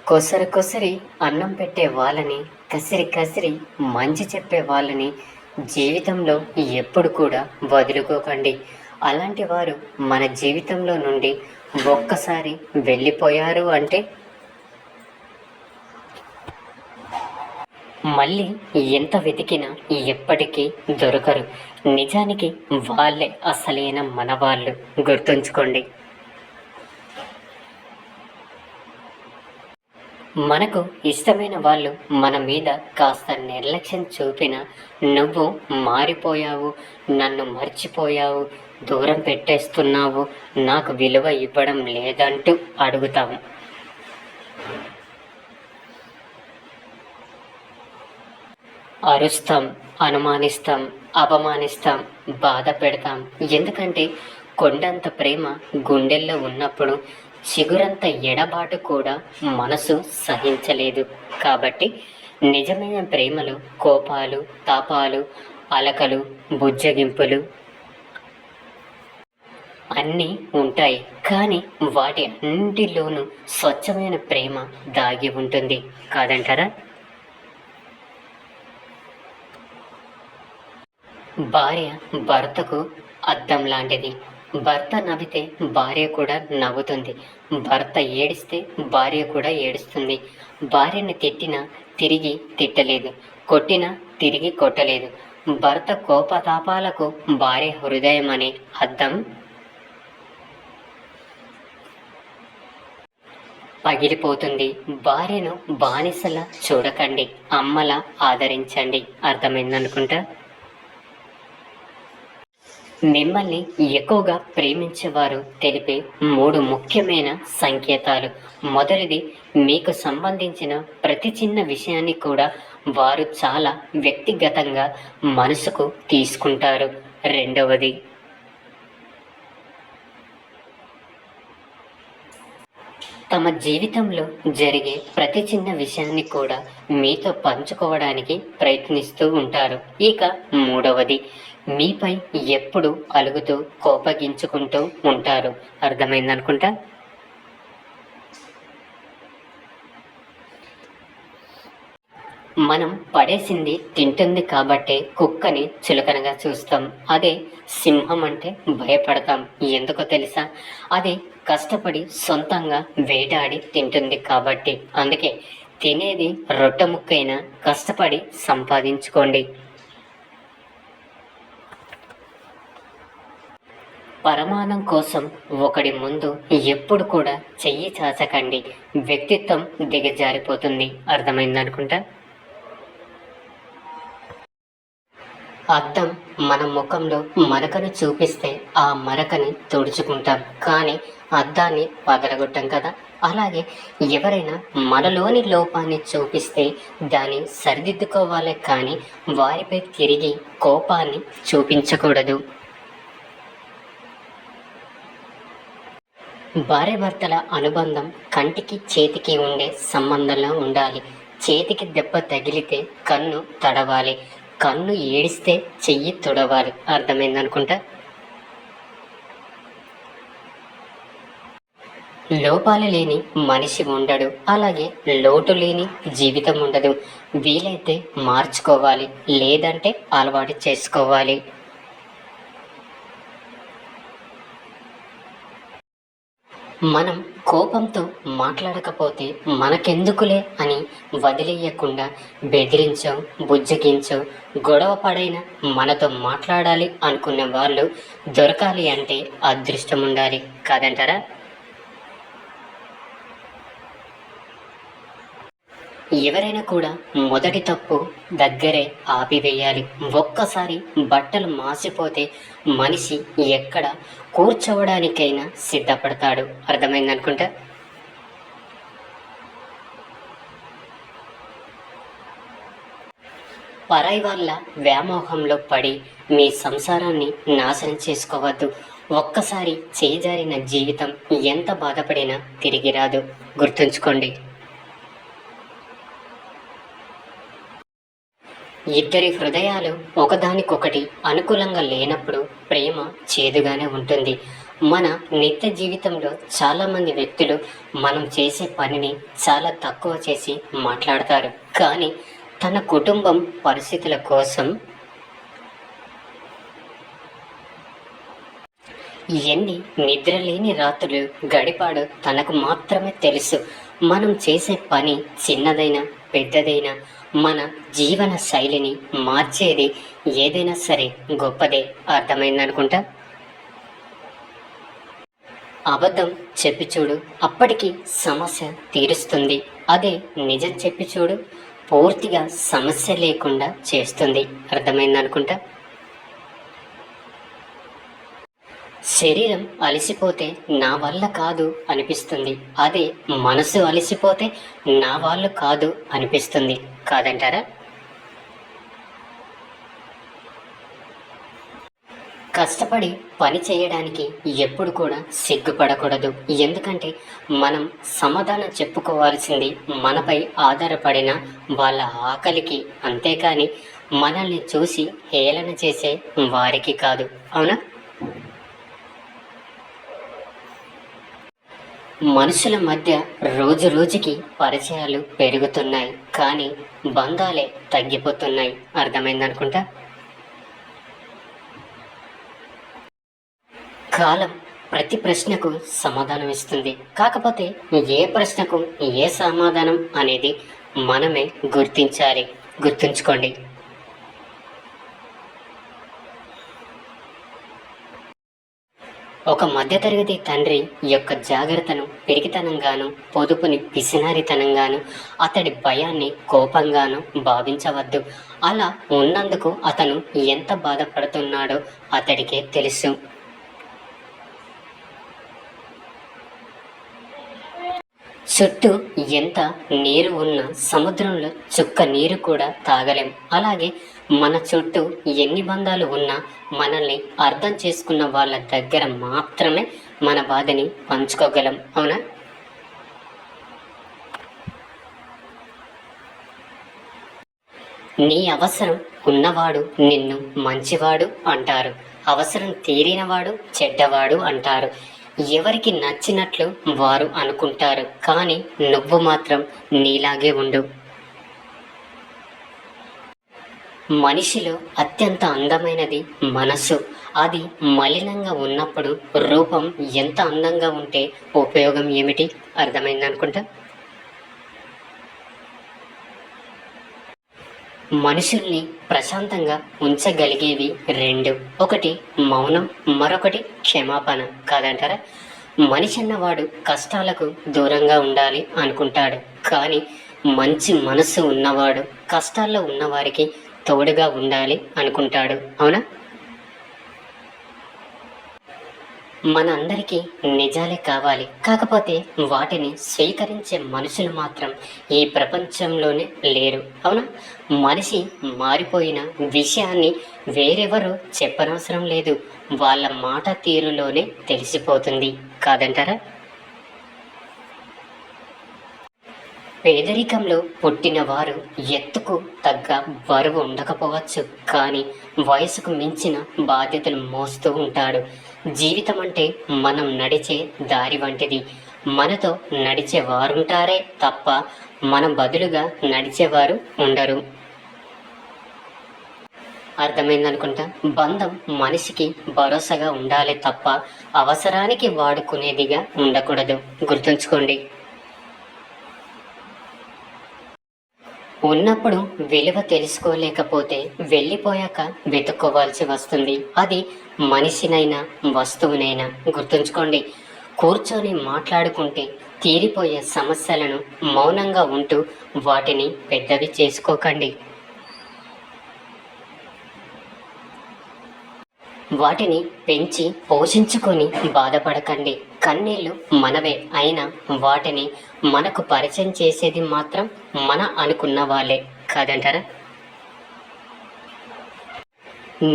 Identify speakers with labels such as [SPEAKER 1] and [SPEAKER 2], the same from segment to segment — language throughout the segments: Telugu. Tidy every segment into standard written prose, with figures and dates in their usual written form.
[SPEAKER 1] కొసరి కొసరి అన్నం పెట్టే వాళ్ళని, కసిరి కసిరి మంచి చెప్పే వాళ్ళని జీవితంలో ఎప్పుడు కూడా వదులుకోకండి. అలాంటి వారు మన జీవితంలో నుండి ఒక్కసారి వెళ్ళిపోయారు అంటే మళ్ళీ ఎంత వెతికినా ఎప్పటికీ దొరకరు. నిజానికి వాళ్ళే అసలైన మనవాళ్ళు, గుర్తుంచుకోండి. మనకు ఇష్టమైన వాళ్ళు మన మీద కాస్త నిర్లక్ష్యం చూపినా, నువ్వు మారిపోయావు, నన్ను మర్చిపోయావు, దూరం పెట్టేస్తున్నావు, నాకు విలువ ఇవ్వడం లేదంటూ అడుగుతాము. అరుస్తాం, అనుమానిస్తాం, అపమానిస్తాం, బాధ పెడతాం. ఎందుకంటే కొండంత ప్రేమ గుండెల్లో ఉన్నప్పుడు చిగురంత ఎడబాటు కూడా మనసు సహించలేదు. కాబట్టి నిజమైన ప్రేమలో కోపాలు, తాపాలు, అలకలు, బుజ్జగింపులు అన్నీ ఉంటాయి. కానీ వాటి అన్నింటిలోనూ స్వచ్ఛమైన ప్రేమ దాగి ఉంటుంది, కాదంటారా? భార్య భర్తకు అద్దం లాంటిది. భర్త నవ్వితే భార్య కూడా నవ్వుతుంది. భర్త ఏడిస్తే భార్య కూడా ఏడుస్తుంది. భార్యని తిట్టినా తిరిగి తిట్టలేదు, కొట్టినా తిరిగి కొట్టలేదు. భర్త కోపతాపాలకు భార్య హృదయం అనే అద్దం పగిలిపోతుంది. భార్యను బానిసలా చూడకండి, అమ్మలా ఆదరించండి. అర్థమైందనుకుంటా. మిమ్మల్ని ఎక్కువగా ప్రేమించేవారు తెలిపే 3 ముఖ్యమైన సంకేతాలు. మొదటిది, మీకు సంబంధించిన ప్రతి చిన్న విషయాన్ని కూడా వారు చాలా వ్యక్తిగతంగా మనసుకు తీసుకుంటారు. రెండవది, తమ జీవితంలో జరిగే ప్రతి చిన్న విషయాన్ని కూడా మీతో పంచుకోవడానికి ప్రయత్నిస్తూ ఉంటారు. ఇక మూడవది, మీపై ఎప్పుడు అలుగుతూ కోపగించుకుంటూ ఉంటారు. అర్థమైందనుకుంటా. మనం పడేసింది తింటుంది కాబట్టే కుక్కని చులకనగా చూస్తాం. అదే సింహం అంటే భయపడతాం. ఎందుకో తెలుసా? అది కష్టపడి సొంతంగా వేటాడి తింటుంది కాబట్టి. అందుకే తినేది రొట్టె ముక్కైనా కష్టపడి సంపాదించుకోండి. పరమాణం కోసం ఒకడి ముందు ఎప్పుడు కూడా చెయ్యి చాచకండి. వ్యక్తిత్వం దిగజారిపోతుంది. అర్థమైందనుకుంటా. అద్దం మన ముఖంలో మరకను చూపిస్తే ఆ మరకని తుడుచుకుంటాం, కానీ అద్దాన్ని పగలగొట్టాం కదా. అలాగే ఎవరైనా మనలోని లోపాన్ని చూపిస్తే దాన్ని సరిదిద్దుకోవాలే కానీ వారిపై తిరిగి కోపాన్ని చూపించకూడదు. భార్యాభర్తల అనుబంధం కంటికి చేతికి ఉండే సంబంధంలో ఉండాలి. చేతికి దెబ్బ తగిలితే కన్ను తడవాలి, కన్ను ఏడిస్తే చెయ్యి తుడవాలి. అర్థమైందనుకుంటా. లోపాలు లేని మనిషి ఉండడు, అలాగే లోటు లేని జీవితం ఉండదు. వీలైతే మార్చుకోవాలి, లేదంటే అలవాటు చేసుకోవాలి. మనం కోపంతో మాట్లాడకపోతే మనకెందుకులే అని వదిలేయకుండా బెదిరించో, బుజ్జగించో, గొడవ పడైనా మనతో మాట్లాడాలి అనుకునే వాళ్ళు దొరకాలి అంటే అదృష్టం ఉండాలి, కాదంటారా? ఎవరైనా కూడా మొదటి తప్పు దగ్గరే ఆపివేయాలి. ఒక్కసారి బట్టలు మాసిపోతే మనిషి ఎక్కడ కూర్చోవడానికైనా సిద్ధపడతాడు. అర్థమైందనుకుంటా. పరాయి వాళ్ళ వ్యామోహంలో పడి మీ సంసారాన్ని నాశనం చేసుకోవద్దు. ఒక్కసారి చేజారిన జీవితం ఎంత బాధపడినా తిరిగి రాదు, గుర్తుంచుకోండి. ఇద్దరి హృదయాలు ఒకదానికొకటి అనుకూలంగా లేనప్పుడు ప్రేమ చేదుగానే ఉంటుంది. మన నిత్య జీవితంలో చాలామంది వ్యక్తులు మనం చేసే పనిని చాలా తక్కువ చేసి మాట్లాడతారు. కానీ తన కుటుంబం పరిస్థితుల కోసం ఎన్ని నిద్రలేని రాత్రులు గడిపాడో తనకు మాత్రమే తెలుసు. మనం చేసే పని చిన్నదైనా పెద్దదైనా మన జీవన శైలిని మార్చేది ఏదైనా సరే గొప్పదే. అర్థమైందనుకుంటా. అబద్ధం చెప్పి చూడు, అప్పటికి సమస్య తీరుస్తుంది. అదే నిజం చెప్పి చూడు, పూర్తిగా సమస్య లేకుండా చేస్తుంది. అర్థమైందనుకుంటా. శరీరం అలసిపోతే నా వల్ల కాదు అనిపిస్తుంది. అదే మనసు అలసిపోతే నా వాళ్ళు కాదు అనిపిస్తుంది. కాదంటారా? కష్టపడి పని చేయడానికి ఎప్పుడు కూడా సిగ్గుపడకూడదు. ఎందుకంటే మనం సమాధానం చెప్పుకోవాల్సింది మనపై ఆధారపడిన వాళ్ళ ఆకలికి, అంతేకాని మనల్ని చూసి హేళన చేసే వారికి కాదు. అవునా? మనుషుల మధ్య రోజు రోజుకి పరిచయాలు పెరుగుతున్నాయి, కానీ బంధాలే తగ్గిపోతున్నాయి. అర్థమైందనుకుంటా. కాలం ప్రతి ప్రశ్నకు సమాధానం ఇస్తుంది. కాకపోతే ఏ ప్రశ్నకు ఏ సమాధానం అనేది మనమే గుర్తించాలి. గుర్తుంచుకోండి. ఒక మధ్యతరగతి తండ్రి యొక్క జాగ్రత్తను పిరికితనంగాను, పొదుపుని పిసినారితనంగాను, అతడి భయాన్ని కోపంగాను భావించవద్దు. అలా ఉన్నందుకు అతను ఎంత బాధపడుతున్నాడో అతడికే తెలుసు. చుట్టూ ఎంత నీరు ఉన్నా సముద్రంలో చుక్క నీరు కూడా తాగలేం. అలాగే మన చుట్టూ ఎన్ని బంధాలు ఉన్నా మనల్ని అర్థం చేసుకున్న వాళ్ళ దగ్గర మాత్రమే మన బాధని పంచుకోగలం. అవునా? నీ అవసరం ఉన్నవాడు నిన్ను మంచివాడు అంటారు, అవసరం తీరినవాడు చెడ్డవాడు అంటారు. ఎవరికి నచ్చినట్లు వారు అనుకుంటారు, కానీ నువ్వు మాత్రం నీలాగే ఉండు. మనిషిలో అత్యంత అందమైనది మనసు. అది మలినంగా ఉన్నప్పుడు రూపం ఎంత అందంగా ఉంటే ఉపయోగం ఏమిటి? అర్థమైందనుకుంటా. మనుషుల్ని ప్రశాంతంగా ఉంచగలిగేవి రెండు. ఒకటి మౌనం, మరొకటి క్షమాపణ. కాదంటారా? మనిషి అన్నవాడు కష్టాలకు దూరంగా ఉండాలి అనుకుంటాడు, కానీ మంచి మనసు ఉన్నవాడు కష్టాల్లో ఉన్నవారికి తోడుగా ఉండాలి అనుకుంటాడు. అవునా? మన అందరికీ నిజాలే కావాలి, కాకపోతే వాటిని స్వీకరించే మనుషులు మాత్రం ఈ ప్రపంచంలోనే లేరు. అవునా? మనిషి మారిపోయిన విషయాన్ని వేరెవరు చెప్పనవసరం లేదు, వాళ్ళ మాట తీరులోనే తెలిసిపోతుంది. కాదంటారా? పేదరికంలో పుట్టిన వారు ఎత్తుకు తగ్గ బరువు ఉండకపోవచ్చు, కానీ వయసుకు మించిన బాధ్యతలు మోస్తూ ఉంటాడు. జీవితం అంటే మనం నడిచే దారి వంటిది. మనతో నడిచే వారుంటారే తప్ప మన బదులుగా నడిచేవారు ఉండరు. అర్థమైందనుకుంటా. బంధం మనిషికి భరోసాగా ఉండాలి తప్ప అవసరానికి వాడుకునేదిగా ఉండకూడదు. గుర్తుంచుకోండి. ఉన్నప్పుడు విలువ తెలుసుకోలేకపోతే వెళ్ళిపోయాక వెతుక్కోవాల్సి వస్తుంది. అది మనిషినైనా వస్తువునైనా. గుర్తుంచుకోండి. కూర్చొని మాట్లాడుకుంటే తీరిపోయే సమస్యలను మౌనంగా ఉంటూ వాటిని పెద్దవి చేసుకోకండి. వాటిని పెంచి పోషించుకొని బాధపడకండి. కన్నీళ్ళు మనవే అయినా వాటిని మనకు పరిచయం చేసేది మాత్రం మన అనుకున్న వాళ్ళే. కాదంటారా?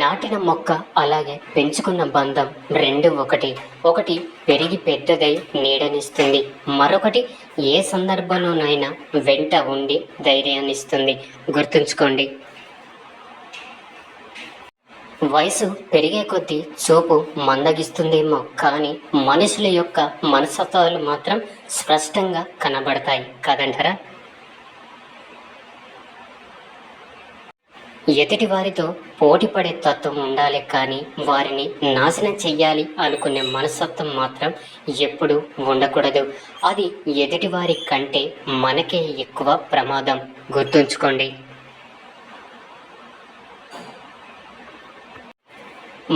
[SPEAKER 1] నాటిన మొక్క అలాగే పెంచుకున్న బంధం రెండు ఒకటి. ఒకటి పెరిగి పెద్దదై నీడనిస్తుంది, మరొకటి ఏ సందర్భంలోనైనా వెంట ఉండి ధైర్యాన్నిస్తుంది. గుర్తుంచుకోండి. వయసు పెరిగే కొద్దీ చూపు మందగిస్తుందేమో, కానీ మనుషుల యొక్క మనస్తత్వాలు మాత్రం స్పష్టంగా కనబడతాయి కదంటారా? ఎదుటి వారితో పోటీ పడే తత్వం ఉండాలి, కానీ వారిని నాశనం చెయ్యాలి అనుకునే మనస్తత్వం మాత్రం ఎప్పుడూ ఉండకూడదు. అది ఎదుటి వారి కంటే మనకే ఎక్కువ ప్రమాదం, గుర్తుంచుకోండి.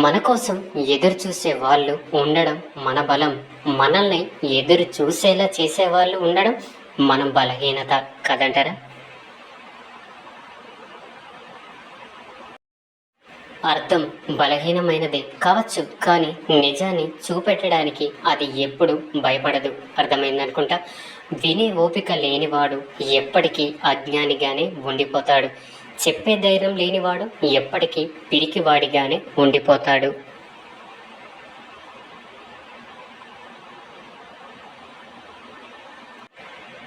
[SPEAKER 1] మన కోసం ఎదురు చూసే వాళ్ళు ఉండడం మన బలం, మనల్ని ఎదురు చూసేలా చేసేవాళ్ళు ఉండడం మన బలహీనత కదంటారా? అర్థం బలహీనమైనదే కావచ్చు, కానీ నిజాన్ని చూపెట్టడానికి అది ఎప్పుడు భయపడదు. అర్థమైందనుకుంటా. వినే ఓపిక లేనివాడు ఎప్పటికీ అజ్ఞానిగానే ఉండిపోతాడు. చెప్పే ధైర్యం లేనివాడు ఎప్పటికీ పిరికివాడిగానే ఉండిపోతాడు.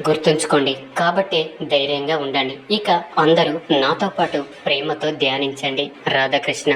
[SPEAKER 1] గుర్తుంచుకోండి. కాబట్టే ధైర్యంగా ఉండండి. ఇక అందరూ నాతో పాటు ప్రేమతో ధ్యానించండి. రాధాకృష్ణ.